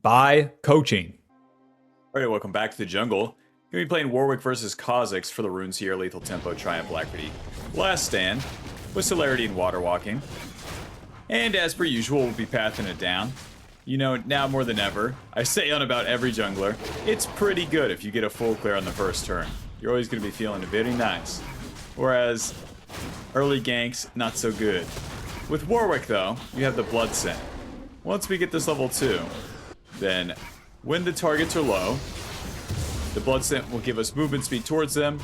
by coaching. Alright, welcome back to the jungle. Gonna be playing Warwick versus Kha'Zix for the runes here. Lethal Tempo, Triumph, Alacrity, Last Stand, with Celerity and Water Walking. And as per usual, we'll be pathing it down. You know, now more than ever, I say on about every jungler, it's pretty good if you get a full clear on the first turn. You're always gonna be feeling very nice. Whereas, early ganks, not so good. With Warwick though, you have the Blood Scent. Once we get this level 2, then when the targets are low, the Blood Scent will give us movement speed towards them,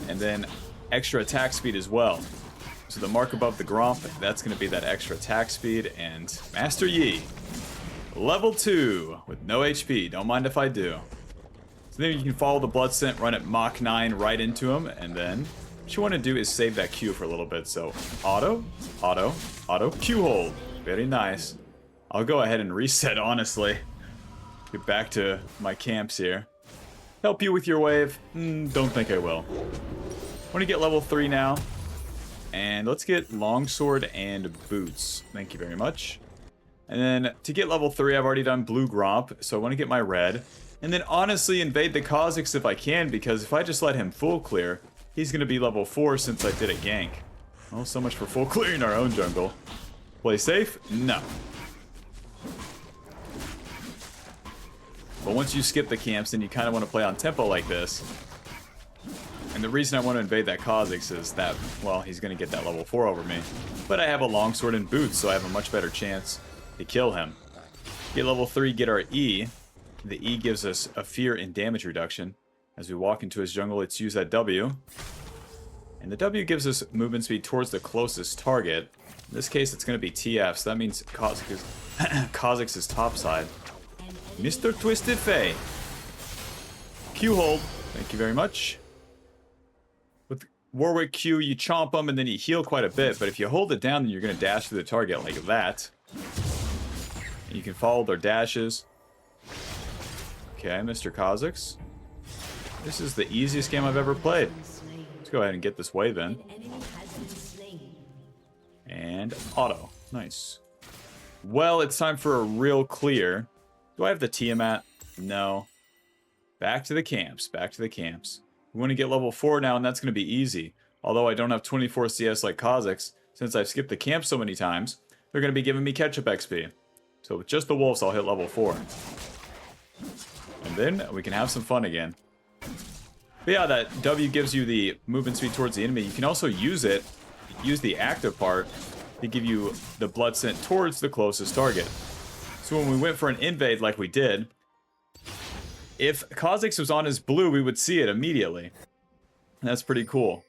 and then extra attack speed as well. So the mark above the Gromp, that's going to be that extra attack speed, and Master Yi. Level 2, with no HP, don't mind if I do. So then you can follow the Blood Scent, run at Mach 9 right into him, and then what you want to do is save that Q for a little bit. So auto, auto, auto, Q hold. Very nice. I'll go ahead and reset, honestly. Get back to my camps here. Help you with your wave? Don't think I will. Want to get level 3 now. And let's get Longsword and Boots. Thank you very much. And then to get level 3, I've already done Blue Gromp, so I want to get my red. And then honestly invade the Kha'Zix if I can, because if I just let him full clear, he's going to be level 4 since I did a gank. Well, so much for full clearing our own jungle. Play safe? No. But once you skip the camps, then you kind of want to play on tempo like this. And the reason I want to invade that Kha'Zix is that, well, he's going to get that level 4 over me. But I have a Longsword and Boots, so I have a much better chance to kill him. Get level 3, get our E. The E gives us a fear and damage reduction. As we walk into his jungle, let's use that W. And the W gives us movement speed towards the closest target. In this case, it's going to be TF, so that means Kha'Zix is topside. Mr. Twisted Fate. Q hold. Thank you very much. With Warwick Q, you chomp him and then you heal quite a bit, but if you hold it down, then you're going to dash through the target like that. And you can follow their dashes. Okay, Mr. Kha'Zix. This is the easiest game I've ever played. Let's go ahead and get this wave in. And auto. Nice. Well, it's time for a real clear. Do I have the Tiamat? No. Back to the camps. Back to the camps. We want to get level 4 now, and that's going to be easy. Although I don't have 24 CS like Kha'Zix, since I've skipped the camp so many times, they're going to be giving me catch-up XP. So with just the wolves, I'll hit level 4. And then we can have some fun again. But yeah, that W gives you the movement speed towards the enemy. You can also use it, use the active part, to give you the blood scent towards the closest target. So when we went for an invade like we did, if Kha'Zix was on his blue, we would see it immediately. And that's pretty cool.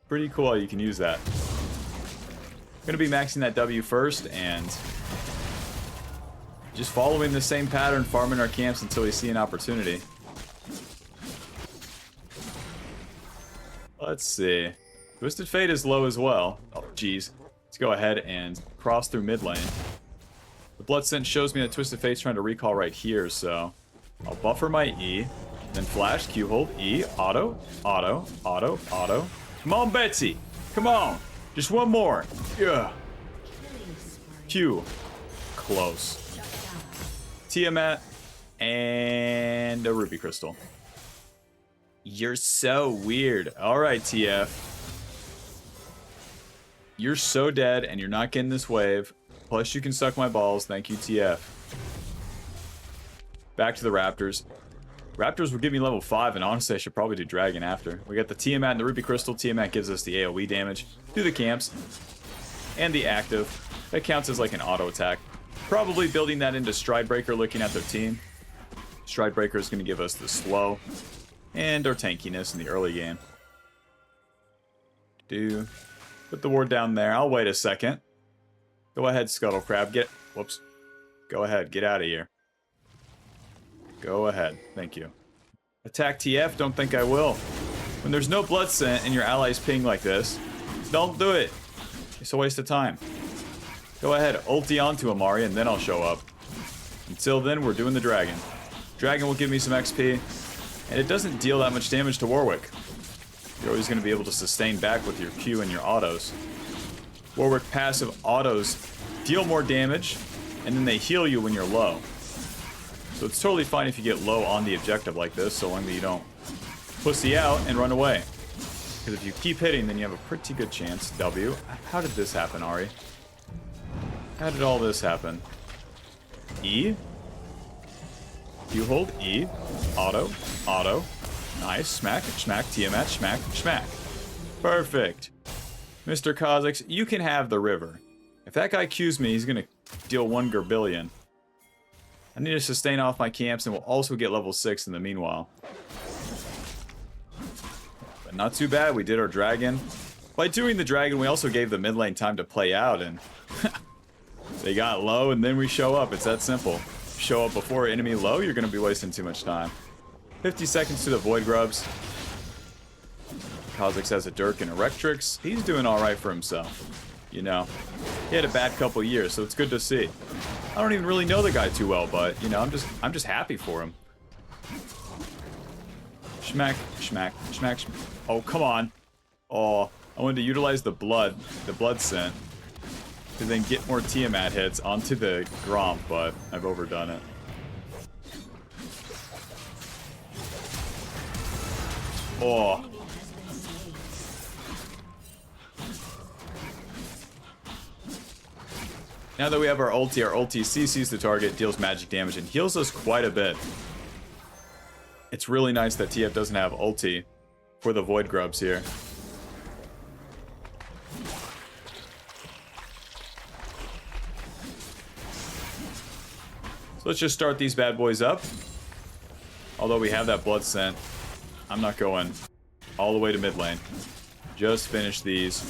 Pretty cool how you can use that. I'm going to be maxing that W first and just following the same pattern, farming our camps until we see an opportunity. Let's see. Twisted Fate is low as well. Oh, geez. Let's go ahead and cross through mid lane. The Blood Scent shows me that Twisted Fate's trying to recall right here, so I'll buffer my E, then flash, Q hold, E, auto, auto, auto, auto. Come on, Betsy! Come on! Just one more! Yeah! Q. Close. Tiamat, and a Ruby Crystal. You're so weird. Alright, TF. You're so dead, and you're not getting this wave. Plus, you can suck my balls. Thank you, TF. Back to the Raptors. Raptors will give me level 5, and honestly, I should probably do Dragon after. We got the Tiamat and the Ruby Crystal. Tiamat gives us the AoE damage through the camps. And the active. That counts as like an auto attack. Probably building that into Stridebreaker looking at their team. Stridebreaker is going to give us the slow and our tankiness in the early game. Put the ward down there. I'll wait a second. Go ahead, Scuttle Crab. Whoops. Go ahead. Get out of here. Go ahead. Thank you. Attack TF? Don't think I will. When there's no blood scent and your allies ping like this, don't do it. It's a waste of time. Go ahead. Ulti onto Amari and then I'll show up. Until then, we're doing the dragon. Dragon will give me some XP. And it doesn't deal that much damage to Warwick. You're always going to be able to sustain back with your Q and your autos. Warwick passive autos deal more damage, and then they heal you when you're low. So it's totally fine if you get low on the objective like this, so long that you don't pussy out and run away. Because if you keep hitting, then you have a pretty good chance. W. How did this happen, Ari? How did all this happen? E? You hold E. Auto. Auto. Nice. Smack. Smack. Tiamat. Smack. Smack. Perfect. Mr. Kha'Zix, you can have the river. If that guy Qs me, he's going to deal 1 Gerbillion. I need to sustain off my camps, and we'll also get level 6 in the meanwhile. But not too bad, we did our dragon. By doing the dragon, we also gave the mid lane time to play out, and they got low, and then we show up. It's that simple. Show up before enemy low, you're going to be wasting too much time. 50 seconds to the Void Grubs. Kha'Zix has a Dirk and a Rectrix. He's doing alright for himself. You know, he had a bad couple years, so it's good to see. I don't even really know the guy too well, but you know, I'm just happy for him. Schmack, schmack, schmack, schmack. Oh, come on. Oh, I wanted to utilize the blood scent, to then get more Tiamat hits onto the Gromp, but I've overdone it. Oh. Now that we have our ulti CCs the target, deals magic damage, and heals us quite a bit. It's really nice that TF doesn't have ulti for the Void Grubs here. So let's just start these bad boys up. Although we have that blood scent, I'm not going all the way to mid lane. Just finish these.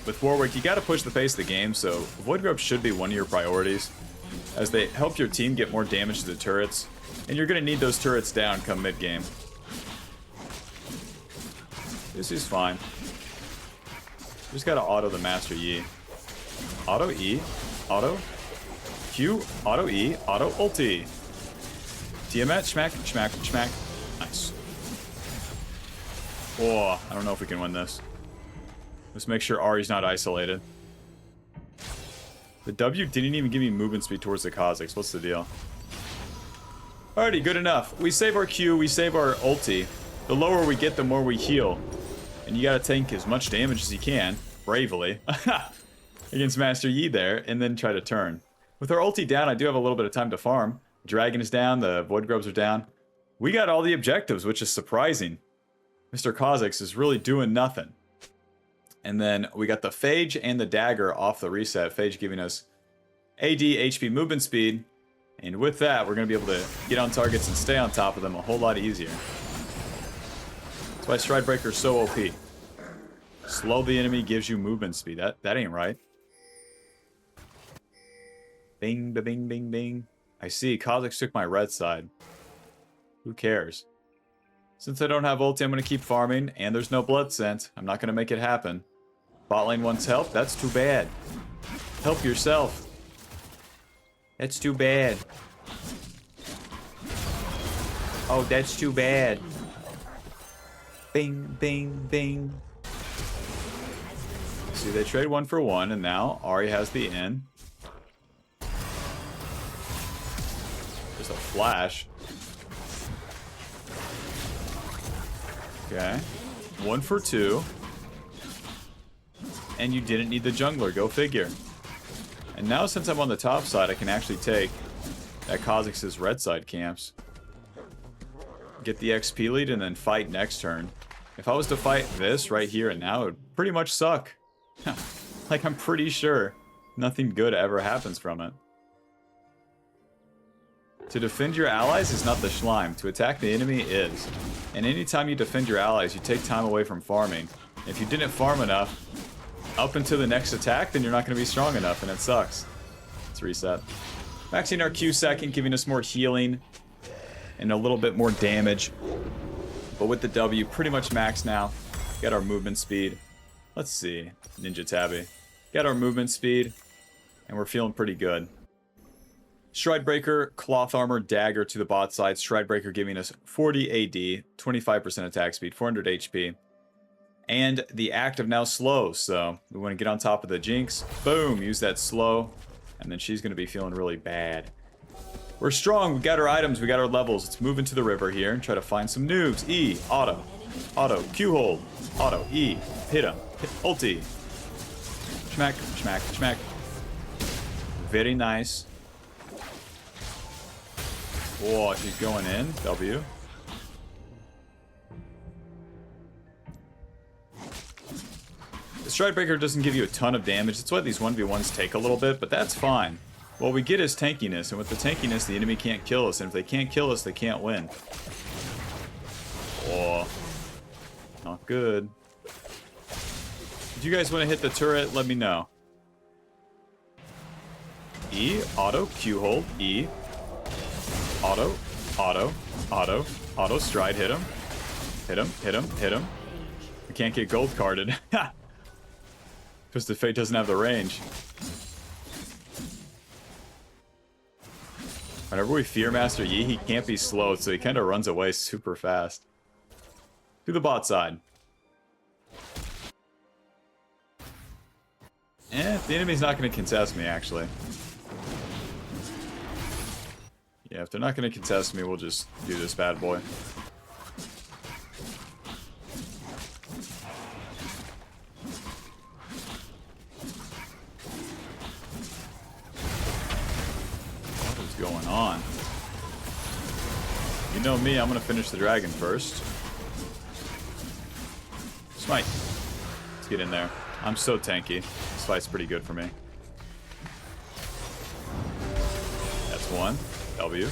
With Warwick, you gotta push the pace of the game, so Void Grubs should be one of your priorities, as they help your team get more damage to the turrets, and you're gonna need those turrets down come mid-game. This is fine. Just gotta auto the Master Yi. Auto E, auto Q, auto E, auto ulti. Tiamat, schmack, schmack, schmack. Nice. Oh, I don't know if we can win this. Let's make sure Ari's not isolated. The W didn't even give me movement speed towards the Kha'Zix. What's the deal? Alrighty, good enough. We save our Q, we save our ulti. The lower we get, the more we heal. And you gotta tank as much damage as you can, bravely, against Master Yi there, and then try to turn. With our ulti down, I do have a little bit of time to farm. Dragon is down, the Void Grubs are down. We got all the objectives, which is surprising. Mr. Kha'Zix is really doing nothing. And then we got the Phage and the Dagger off the reset. Phage giving us AD, HP, movement speed. And with that, we're going to be able to get on targets and stay on top of them a whole lot easier. That's why Stride Breaker is so OP. Slow the enemy gives you movement speed. That ain't right. Bing, ba bing, bing, bing. I see. Kha'Zix took my red side. Who cares? Since I don't have ulti, I'm going to keep farming, and there's no blood scent. I'm not going to make it happen. Bot lane wants help? That's too bad. Help yourself. That's too bad. Oh, that's too bad. Bing, bing, bing. See, they trade 1 for 1, and now Ari has the in. Just a flash. Okay. 1 for 2. And you didn't need the jungler. Go figure. And now since I'm on the top side, I can actually take that Kha'Zix's red side camps. Get the XP lead and then fight next turn. If I was to fight this right here and now, it would pretty much suck. Like, I'm pretty sure nothing good ever happens from it. To defend your allies is not the Schleim. To attack the enemy is. And anytime you defend your allies, you take time away from farming. If you didn't farm enough up until the next attack, then you're not going to be strong enough, and it sucks. Let's reset. Maxing our Q second, giving us more healing and a little bit more damage. But with the W, pretty much max now. Got our movement speed. Let's see. Ninja Tabby. Got our movement speed, and we're feeling pretty good. Stride Breaker, Cloth Armor, Dagger to the bot side. Stride Breaker giving us 40 AD, 25% attack speed, 400 HP. And the active now slow, so we want to get on top of the Jinx. Boom, use that slow. And then she's going to be feeling really bad. We're strong. We got our items. We got our levels. Let's move into the river here and try to find some noobs. E. Auto. Auto. Q hold. Auto. E. Hit him. Hit. Ulti. Schmack. Schmack. Schmack. Very nice. Oh, she's going in. W. The Stride Breaker doesn't give you a ton of damage. That's why these 1v1s take a little bit, but that's fine. What we get is tankiness, and with the tankiness, the enemy can't kill us, and if they can't kill us, they can't win. Oh, not good. If you guys want to hit the turret, let me know. E, auto, Q hold, E. Auto, auto, auto, auto, stride, hit him. Hit him, hit him, hit him. We can't get gold carded. Because the Fate doesn't have the range. Whenever we Fear Master Yi, he can't be slowed, so he kind of runs away super fast. To the bot side. The enemy's not going to contest me, actually. Yeah, if they're not going to contest me, we'll just do this bad boy. What is going on? You know me, I'm going to finish the dragon first. Smite. Let's get in there. I'm so tanky. This fight's pretty good for me. That's one. W.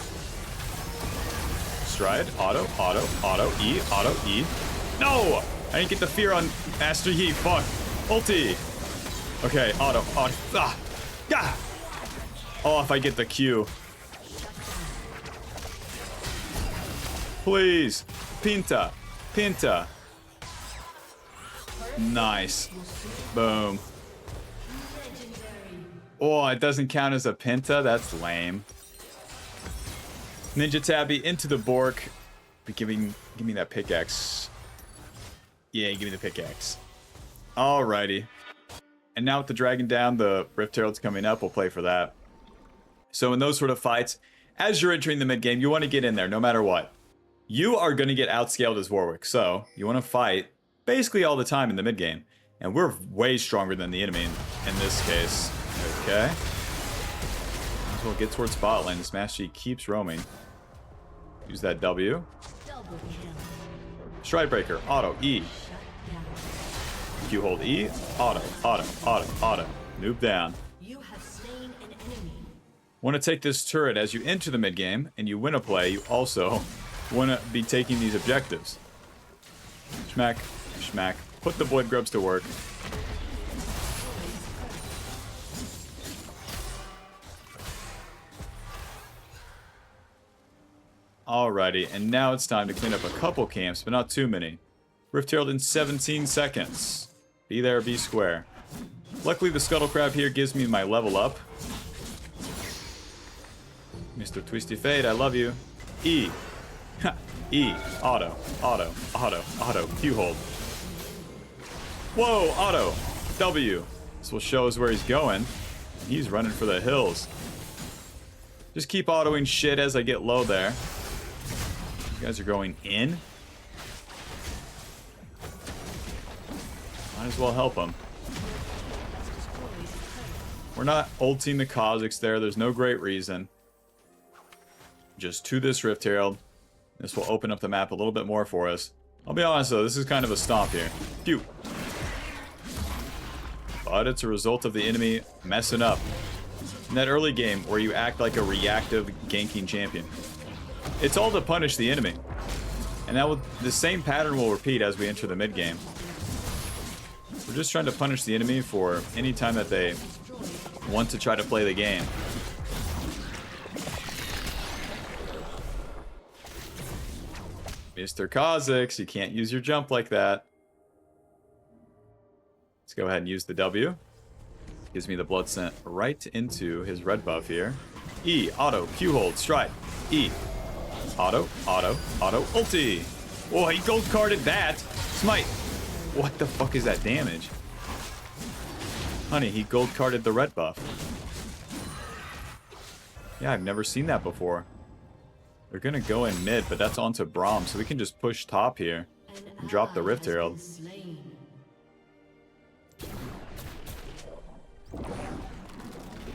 Stride. Auto. Auto. Auto. E. Auto. E. No! I didn't get the fear on Master Yi. Fuck. Ulti. Okay. Auto. Auto. Ah! Ah! Oh, if I get the Q. Please. Pinta. Pinta. Nice. Boom. Oh, it doesn't count as a Pinta? That's lame. Ninja Tabby into the Bork. But give me that pickaxe. Yeah, give me the pickaxe. Alrighty. And now with the dragon down, the Rift Herald's coming up. We'll play for that. So in those sort of fights, as you're entering the mid game, you want to get in there no matter what. You are going to get outscaled as Warwick. So you want to fight basically all the time in the mid game. And we're way stronger than the enemy in this case. Okay. Might as well get towards bot lane. This Master Yi keeps roaming. Use that W. Stride Breaker. Auto. E. Q hold E. Auto. Auto. Auto. Auto. Noob down. Want to take this turret as you enter the mid game and you win a play. You also want to be taking these objectives. Schmack. Schmack. Put the Void Grubs to work. Alrighty, and now it's time to clean up a couple camps, but not too many. Rift Herald in 17 seconds. Be there, be square. Luckily, the Scuttle Crab here gives me my level up. Mr. Twisty Fade, I love you. E. E. Auto. Auto. Auto. Auto. Q hold. Whoa, auto. W. This will show us where he's going. He's running for the hills. Just keep autoing shit as I get low there. You guys are going in. Might as well help him. We're not ulting the Kha'Zix there. There's no great reason. Just to this Rift Herald. This will open up the map a little bit more for us. I'll be honest though, this is kind of a stomp here. Phew. But it's a result of the enemy messing up. In that early game where you act like a reactive ganking champion. It's all to punish the enemy. And the same pattern will repeat as we enter the mid game. We're just trying to punish the enemy for any time that they want to try to play the game. Mr. Kha'Zix, you can't use your jump like that. Let's go ahead and use the W. Gives me the blood sent right into his red buff here. E, auto, Q hold, stride. E, auto, auto, auto, ulti. Oh, he gold carded that. Smite. What the fuck is that damage? Honey, he gold carded the red buff. Yeah, I've never seen that before. They're gonna go in mid, but that's onto Braum, so we can just push top here and drop the Rift Herald.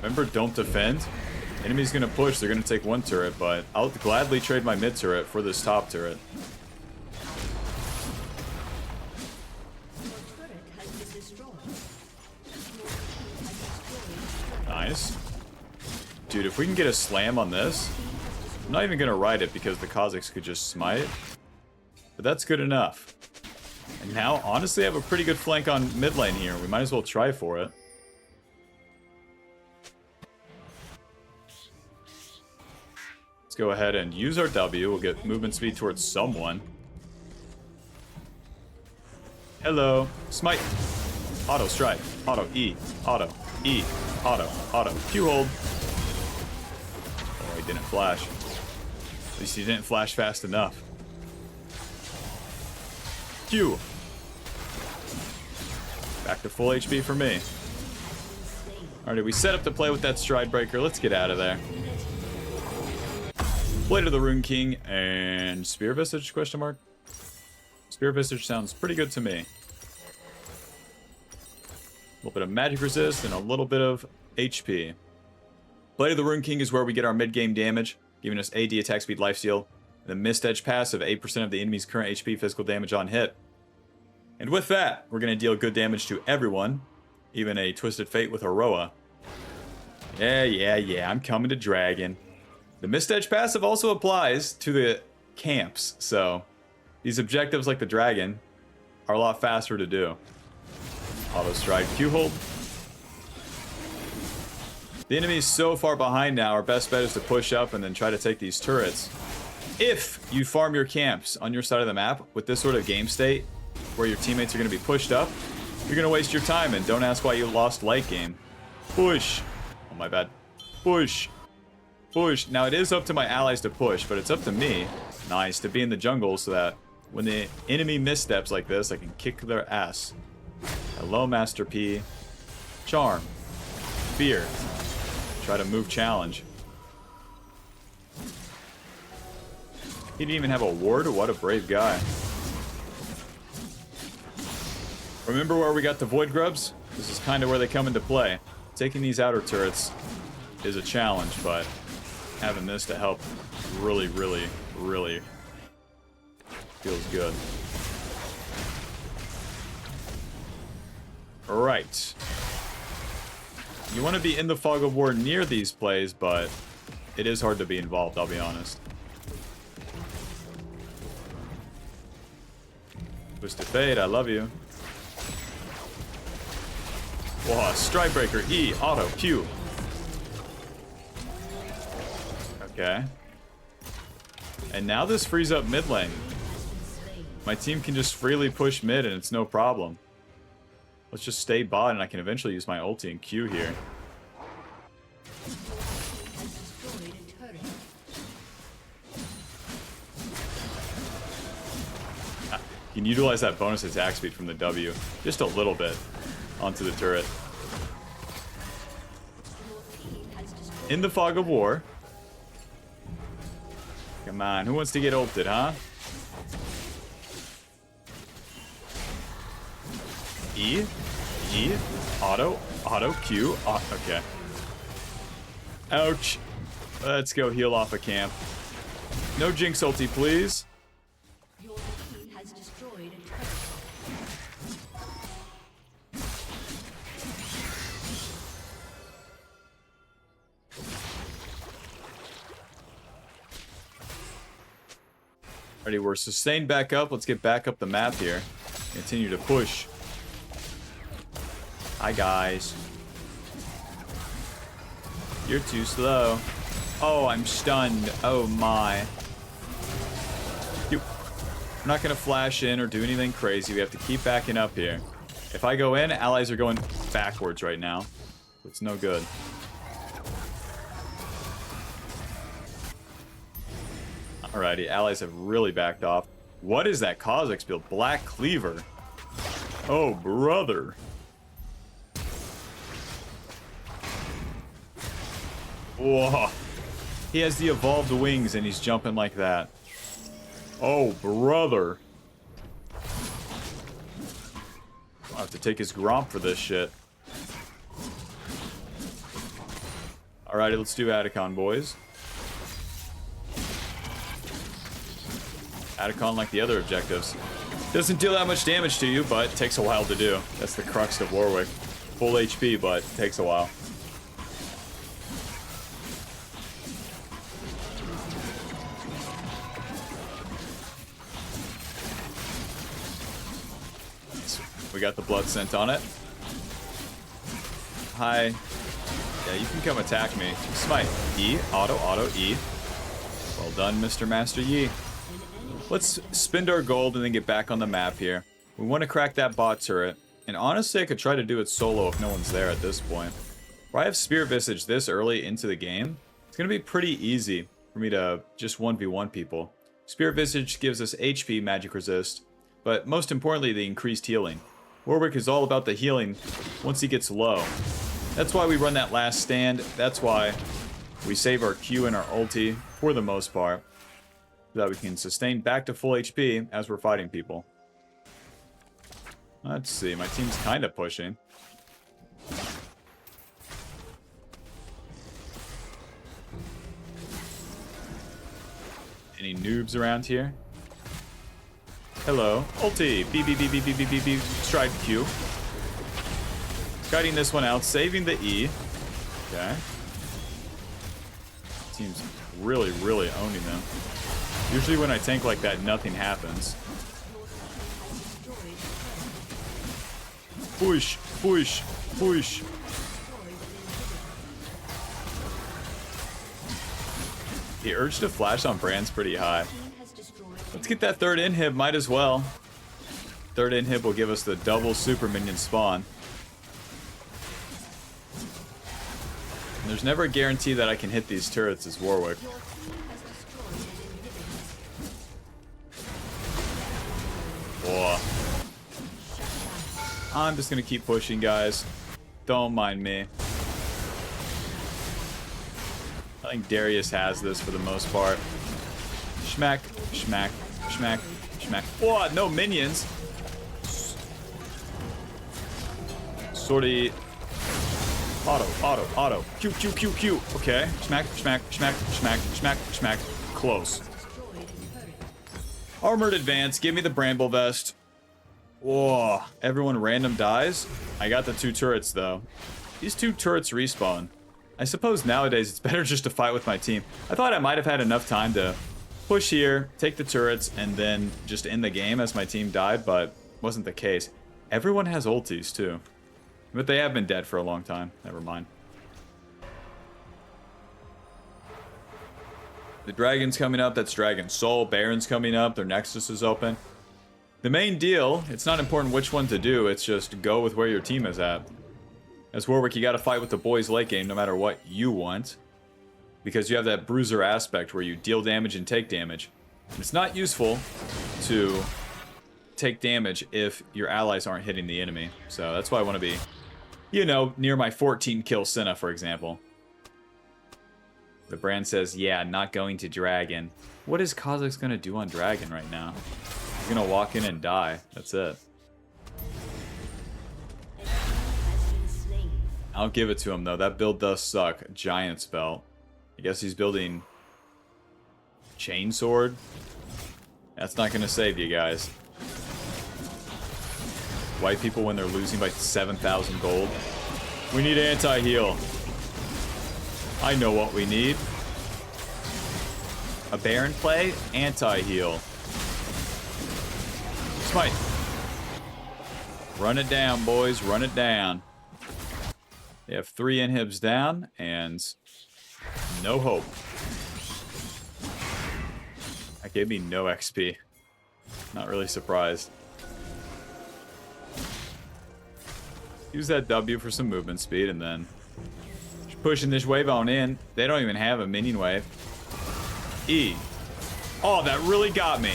Remember, don't defend. Enemy's gonna push, they're gonna take one turret, but I'll gladly trade my mid turret for this top turret. Nice. Dude, if we can get a slam on this, I'm not even gonna ride it because the Kazakhs could just smite. But that's good enough. And now, honestly, I have a pretty good flank on mid lane here. We might as well try for it. Let's go ahead and use our W. We'll get movement speed towards someone. Hello. Smite. Auto strike. Auto E. Auto E. Auto. Auto. Q hold. Oh, he didn't flash. At least he didn't flash fast enough. Q. Back to full HP for me. Alright, we set up to play with that Stride Breaker. Let's get out of there. Blade of the Rune King and Spear Visage, question mark? Spear Visage sounds pretty good to me. A little bit of magic resist and a little bit of HP. Blade of the Rune King is where we get our mid-game damage, giving us AD attack speed lifesteal. The Mist Edge passive, 8% of the enemy's current HP physical damage on hit. And with that, we're going to deal good damage to everyone, even a Twisted Fate with Aroa. Yeah, I'm coming to Dragon. The Mist Edge passive also applies to the camps, so these objectives like the Dragon are a lot faster to do. Auto Stride Q hold. The enemy is so far behind now, our best bet is to push up and then try to take these turrets. If you farm your camps on your side of the map with this sort of game state, where your teammates are going to be pushed up, you're going to waste your time, and don't ask why you lost late game. Push. Oh, my bad. Push. Push. Now, it is up to my allies to push, but it's up to me, nice, to be in the jungle so that when the enemy missteps like this, I can kick their ass. Hello, Master P. Charm. Fear. Try to move challenge. He didn't even have a ward? What a brave guy. Remember where we got the Void Grubs? This is kind of where they come into play. Taking these outer turrets is a challenge, but having this to help really feels good. Alright. You want to be in the fog of war near these plays, but it is hard to be involved, I'll be honest. Twisted Fate, I love you. Whoa, Stride Breaker, E, Auto, Q. Okay. And now this frees up mid lane. My team can just freely push mid and it's no problem. Let's just stay bot and I can eventually use my ulti and Q here. You can utilize that bonus attack speed from the W just a little bit onto the turret. In the fog of war. Come on, who wants to get ulted, huh? E, auto, Q, okay. Ouch. Let's go heal off a camp. No Jinx ulti, please. Alrighty, we're sustained back up. Let's get back up the map here. Continue to push. Hi, guys. You're too slow. Oh, I'm stunned. Oh, my. I'm not going to flash in or do anything crazy. We have to keep backing up here. If I go in, allies are going backwards right now. It's no good. Alrighty, allies have really backed off. What is that Kazakhs build? Black Cleaver. Oh, brother. Whoa. He has the evolved wings and he's jumping like that. Oh, brother. I'll have to take his Gromp for this shit. Alrighty, let's do Atacon, boys. Atacon like the other objectives. Doesn't deal that much damage to you, but takes a while to do. That's the crux of Warwick. Full HP, but takes a while. We got the blood scent on it. Hi. Yeah, you can come attack me. Smite. E. Auto, E. Well done, Mr. Master Yi. Let's spend our gold and then get back on the map here. We want to crack that bot turret. And honestly, I could try to do it solo if no one's there at this point. Where I have Spirit Visage this early into the game, it's going to be pretty easy for me to just 1v1 people. Spirit Visage gives us HP magic resist, but most importantly, the increased healing. Warwick is all about the healing once he gets low. That's why we run that last stand. That's why we save our Q and our ulti for the most part, so that we can sustain back to full HP as we're fighting people. Let's see, my team's kind of pushing. Any noobs around here? Hello. Ulti. B, B, B, B, B, B, B, B. Stride Q. Guiding this one out. Saving the E. Okay. Team's really, really owning them. Usually when I tank like that, nothing happens. Push, push, push. The urge to flash on Brand's pretty high. Let's get that third inhib, might as well. Third inhib will give us the double super minion spawn. And there's never a guarantee that I can hit these turrets as Warwick. Whoa. I'm just gonna keep pushing, guys. Don't mind me. I think Darius has this for the most part. Schmack, schmack, schmack, schmack. Oh, no minions. Sortie. Auto. Q, Q, Q, Q. Okay. Schmack, schmack, schmack, schmack, schmack, schmack. Close. Armored advance. Give me the Bramble Vest. Whoa. Everyone random dies. I got the 2 turrets, though. These 2 turrets respawn. I suppose nowadays it's better just to fight with my team. I thought I might have had enough time to push here, take the turrets, and then just end the game as my team died, but wasn't the case. Everyone has ultis, too. But they have been dead for a long time. Never mind. The dragon's coming up. That's Dragon Soul. Baron's coming up. Their Nexus is open. The main deal, it's not important which one to do. It's just go with where your team is at. As Warwick, you got to fight with the boys late game no matter what you want. Because you have that bruiser aspect where you deal damage and take damage. And it's not useful to take damage if your allies aren't hitting the enemy. So that's why I want to be, you know, near my 14 kill Senna, for example. The brand says, yeah, not going to Dragon. What is Kha'Zix going to do on Dragon right now? He's going to walk in and die. That's it. I'll give it to him, though. That build does suck. Giant's Belt. I guess he's building Chainsword. That's not going to save you guys. White people when they're losing by 7,000 gold. We need anti-heal. I know what we need. A Baron play? Anti-heal. Smite. Run it down, boys. Run it down. They have 3 inhibs down, and no hope. That gave me no XP. Not really surprised. Use that W for some movement speed, and then pushing this wave on in. They don't even have a minion wave. E. Oh, that really got me.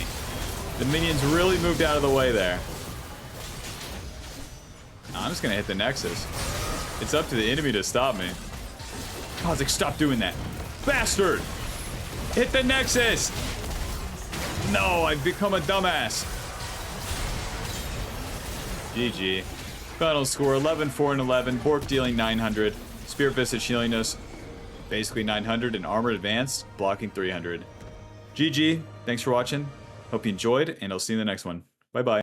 The minions really moved out of the way there. I'm just going to hit the Nexus. It's up to the enemy to stop me. Kha'Zix, stop doing that. Bastard! Hit the Nexus! No, I've become a dumbass. GG. Final score 11, 4, and 11. Bork dealing 900. Spirit Visage healing us basically 900. And Armored Advanced blocking 300. GG. Thanks for watching. Hope you enjoyed, and I'll see you in the next one. Bye-bye.